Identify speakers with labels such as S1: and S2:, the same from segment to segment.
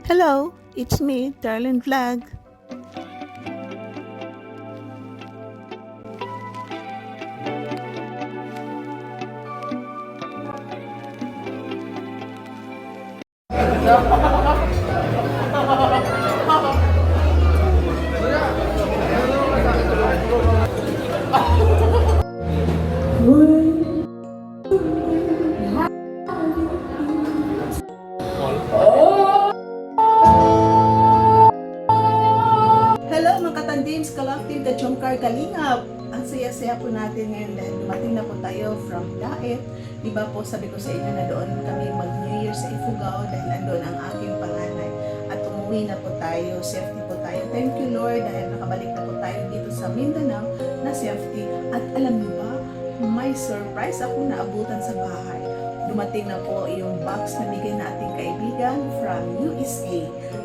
S1: Hello, it's me, Darlene Vlog. Hello mga katandims, Collective The Chongkar Kalingap. Ang saya-saya po natin ngayon dahil dumating na po tayo from Daet. Diba po sabi ko sa inyo na doon kami mag-New Year sa Ifugao dahil andun ang aking panganay. At umuwi na po tayo, safety po tayo. Thank you Lord dahil nakabalik na po tayo dito sa Mindanao na safety. At alam niyo ba, may surprise ako na abutan sa bahay. Dumating na po yung box na bigay na ating kaibigan from USA.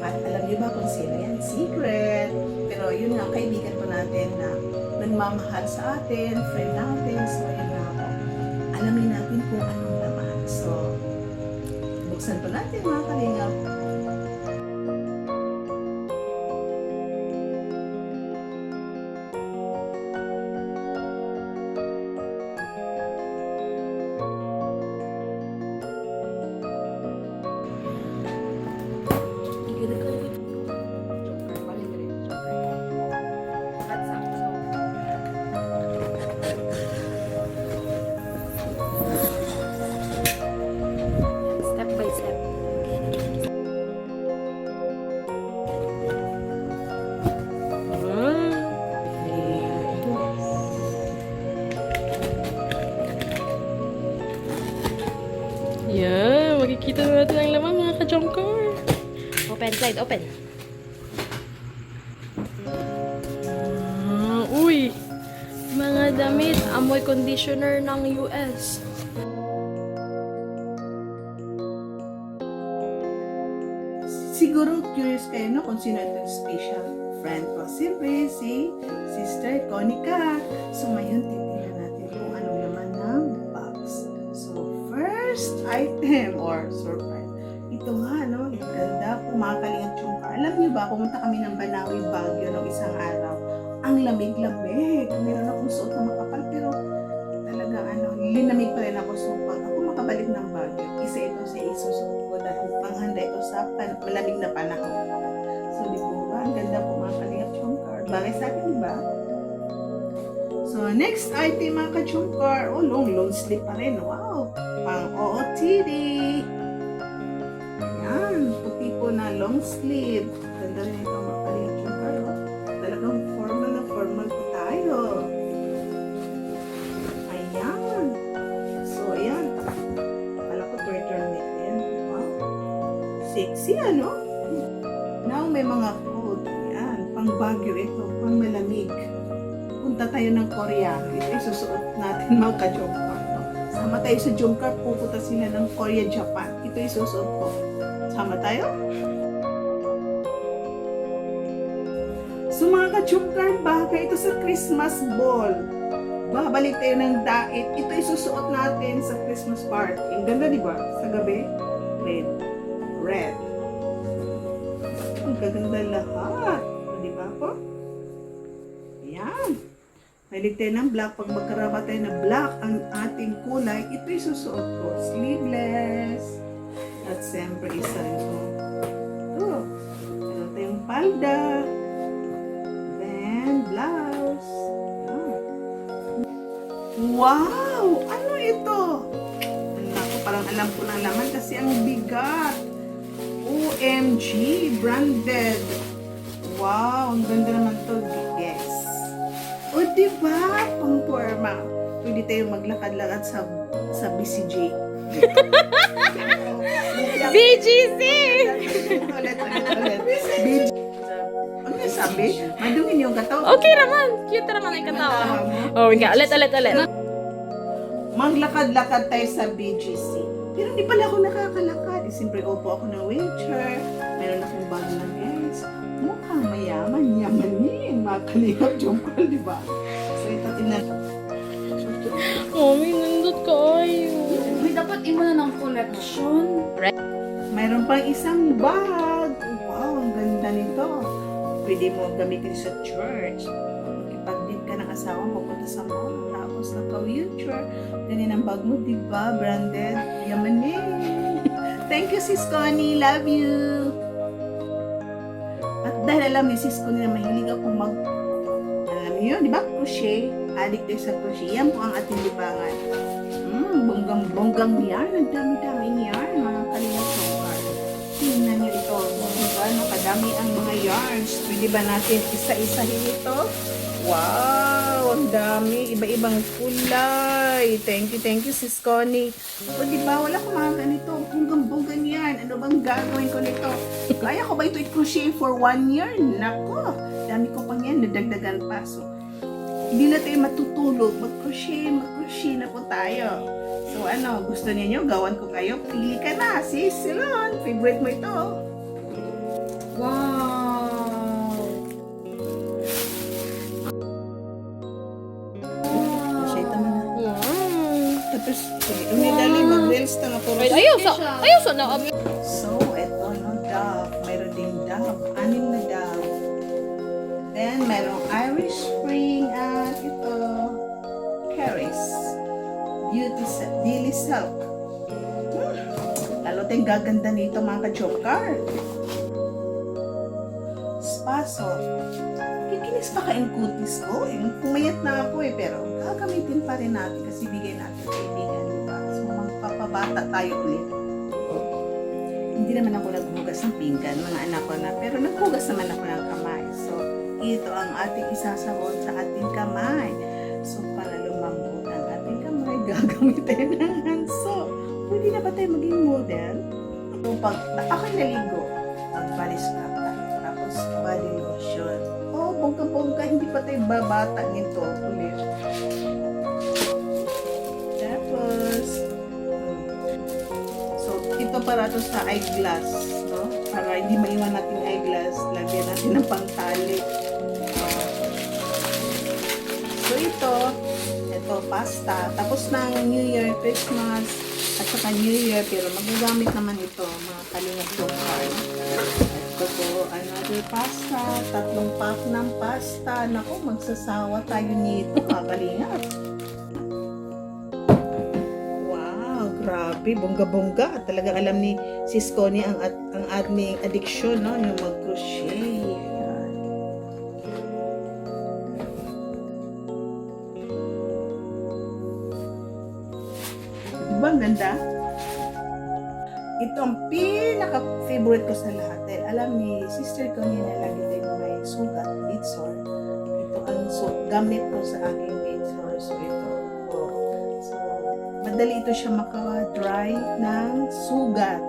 S1: At alam niyo ba kung sino yan? Secret! Pero yun nga, kaibigan po natin na nagmamahal sa atin, friend natin. So yun nga po. Alamin natin kung anong naman. So, buksan po natin mga kalingap.
S2: Step by step.
S3: Yan, makikita na natin ang laman mga ka-jumper.
S2: Open, slide, open.
S3: Uy, mga damit, amoy conditioner ng US.
S1: Siguro curious kayo no kung sino itong special friend ko. Siyempre, si Sister Konica. So, ngayon titignan natin kung anong laman ng box. So, first item or surprise. Ito nga, no? Ang ganda. Kumakalingat yung car. Alam niyo ba, pumunta kami ng Banawi, Baguio ng isang araw. Ang lamig-lamig. Meron akong suot na makapal, pero talagang linamig pa rin ako. So, pag ako makabalik ng Baguio, isa ito sa isusuot ko dahil panghanda ito sa malamig na panahon. So, di po ba? Ang ganda po mga kalingap chungkar. Bagay sa akin, di ba? So, next item mga ka-chungkar. Oh, long sleeve pa rin. Wow! Pang OOTD. Ayan. Puti po na long sleeve. Ganda rin ito mga kalingap chungkar. Oh. Talagang formal na formal po tayo. Ayan. So, ayan. Kala ko turtleneck yan. Wow. Sexy, ano? Now, may mga coat. Yan. Pang Baguio ito. Pang malamig. Punta tayo ng Korea. Ito isusuot natin mga ka-jumkar. Sama tayo sa jumkar. Pupunta sila ng Korea, Japan. Ito isusuot ko. Sama tayo? So mga ka-jumkar, bagay ito sa Christmas ball. Babalik tayo ng Daet. Ito isusuot natin sa Christmas party. Ang ganda, di ba? Sa gabi, red. Ang gaganda lahat. Di ba po? Ayan. Mahilig tayo ng black. Pag magkaraba tayo na black ang ating kulay, ito isusuot ko. Sleeveless. At siyempre isa ito. Ito. Meron tayong palda. Then, blouse. Wow! Ano ito? Ako, parang alam ko ng laman kasi ang bigat. OMG! Branded. Wow! Ang ganda naman to. Yes. O, diba? Pang forma. Pwede tayo maglakad-lakad sa BCJ.
S3: BGC!
S1: Ulit. BCJ. Ano yung sabi? Madungin yung katawan.
S3: Okay naman, cute naman ang katawa. Oh, nga, ulit.
S1: Maglakad-lakad tayo sa BGC. Pero hindi pala ako nakakalakad. Siyempre, upo ako ng wheelchair. Meron akong bag na guys. Mukhang mayaman, yamanin. Mga kalingap jumkal, di ba? So, ito tingnan.
S3: Oh, may nandot ka ayo.
S2: Uy, dapat imo na ng collection.
S1: Mayroon pang isang bag. ito. Pwede mo gamitin sa church. Makipag-date ka ng asawa, pupunta sa mall, tapos naka-wheelchair. Ganyan ang bag mo, diba? Branded. Yamanin. Thank you, Sis Connie. Love you. At dahil alam ni Sis Connie na mahilig ako alam niyo, di ba? Crochet. Addict tayo sa crochet. Yan po ang ating libangan. Bonggang yarn. Ang dami-dami yarn. Mga kalingap songkar. Tingnan niyo ito. Diba? Nakadami ang mga yarns. Pwede ba natin isa-isahin ito? Wow! Ang dami. Iba-ibang kulay. Thank you, Sis Connie. O diba? Wala ko mga ganito. Bonggang yarn. Ano bang gagawin ko nito? Kaya ko ba ito i-crochet for 1 year? Nako! Dami ko pang yan. Nadagdagan pa. So, hindi na tayo matutulog. Mag-crochet na po tayo. So ano, gusto niyo gawan ko kayo? Pili ka na, sis. Silon, favorite mo ito. Wow! Crochet naman na. Tapos, umidali, mag-wheels na nga puro.
S3: Ayaw sa na.
S1: So, eto, no, dove. Mayroon din dove. 6 na dove. Then, mayroong Irish Spring at ito, Caris. Daily Silk. Lalo tayong gaganda nito mga ka-jokar. Spasol. Kikinis pa ka-in kutis ko. Pumayat na ako pero gagamitin pa rin natin kasi bigay natin sa kaibigan, diba? So, magpapabata tayo ulit. Hindi naman ako naghugas ng pinggan, mga anak ko na, pero naghugas naman ako ng kamay. So, ito ang ating isasabon sa ating kamay. So, para lumambot ang ating kamay, gagamitin ng hanso. Pwede na ba tayo maging model? So, pag ako'y naligo, mag-body scrub tayo. Tapos, body lotion. Oh, bongga-bongga, hindi pa tayo babata nito. Ulit. Tapos, so, ito para to sa eyeglass, no? Para hindi maiwan natin eyeglass, lagyan natin ng pangtali. So, ito pasta. Tapos ng New Year, Christmas, at saka New Year, pero magagamit naman ito, mga kalingap songkar. Ito po, another pasta, 3 pack ng pasta. Naku, magsasawa tayo nito, mga kalingap. Wow, grabe, bongga-bongga. Talagang alam ni Sis Connie ang aming addiction, no? Yung mag-crochet. Ayan. Diba ang ganda? Ito ang pinaka-favorite ko sa lahat. Dahil alam ni Sister Connie na lagi tayo may sugat, bead sore. Ito ang gamit ko sa aking bead sore. So ito. So, madali ito siya maka-dry ng sugat.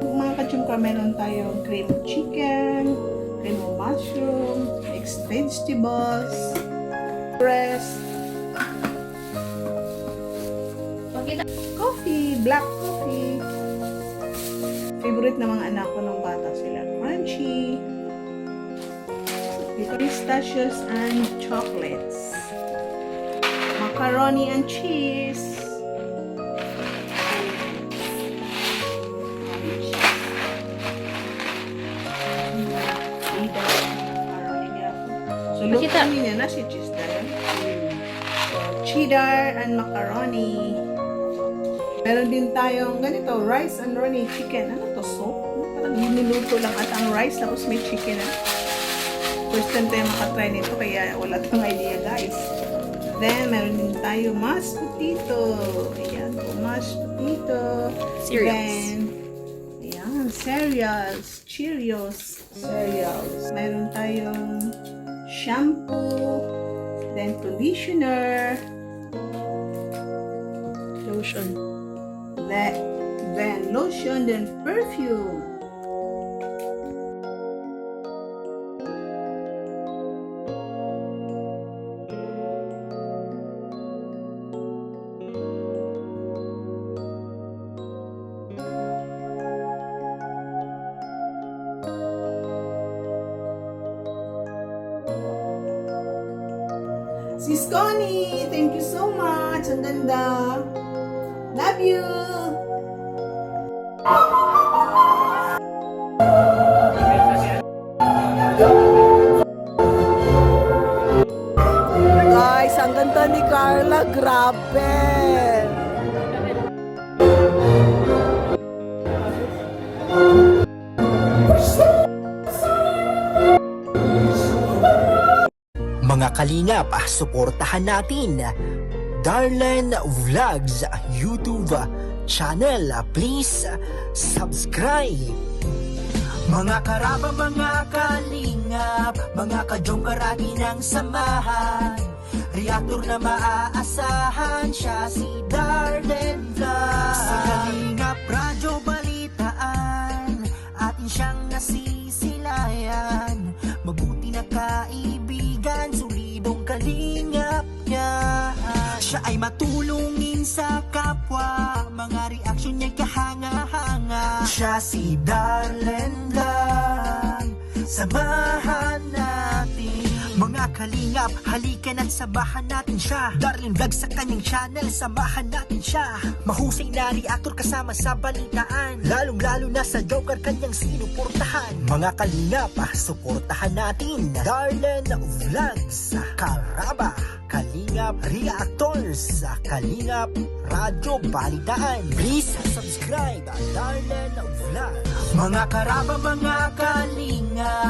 S1: Mga kachungka, meron tayong cream of chicken, cream of mushroom, mixed vegetables, breast, coffee, black coffee. Favorite ng mga anak ko nung bata sila. Crunchy, pistachios and chocolates, macaroni and cheese, so look niya na si cheese dahil. So, cheddar and macaroni. Meron din tayong ganito, rice and runny chicken. Ano to, soup? Parang niluto lang at ang rice tapos may chicken. First time tayo makatry nito kaya wala tayong idea, guys. Then, meron din tayo mashed potato. Ayan po, mashed potato.
S3: Cereals.
S1: Then, ayan, cereals. Cheerios. Cereals. Meron tayong shampoo. Then, conditioner.
S3: Lotion.
S1: Then lotion, then perfume. Sis Connie, thank you so much. Ang ganda. Love you.
S4: Carla, grabe!
S5: Mga kalingap, suportahan natin Darlen Vlogs YouTube channel. Please subscribe. Mga karaba, mga kalingap, mga kadyong karagi ng samahan, reactor na maaasahan, siya si Darlen Vlogs. Sa Kalingap Radyo Balitaan, atin siyang nasisilayan, mabuti na kaibigan, solidong kalingap niya. Siya ay matulungin sa kapwa, mga reaksyon niya kahanga-hanga. Siya si Darlen lang, samahan natin. Mga kalingap, halika na't samahan natin siya. Darlen Vlog sa kanyang channel, samahan natin siya. Mahusay na reactor kasama sa balitaan, lalong-lalo na sa Joker kanyang sinuportahan. Mga kalingap, suportahan natin Darlen Vlogs, Karaba, Kalingap Reactors, Kalingap Radyo Balitaan. Please subscribe Darlen Vlog. Mga karaba, mga kalingap,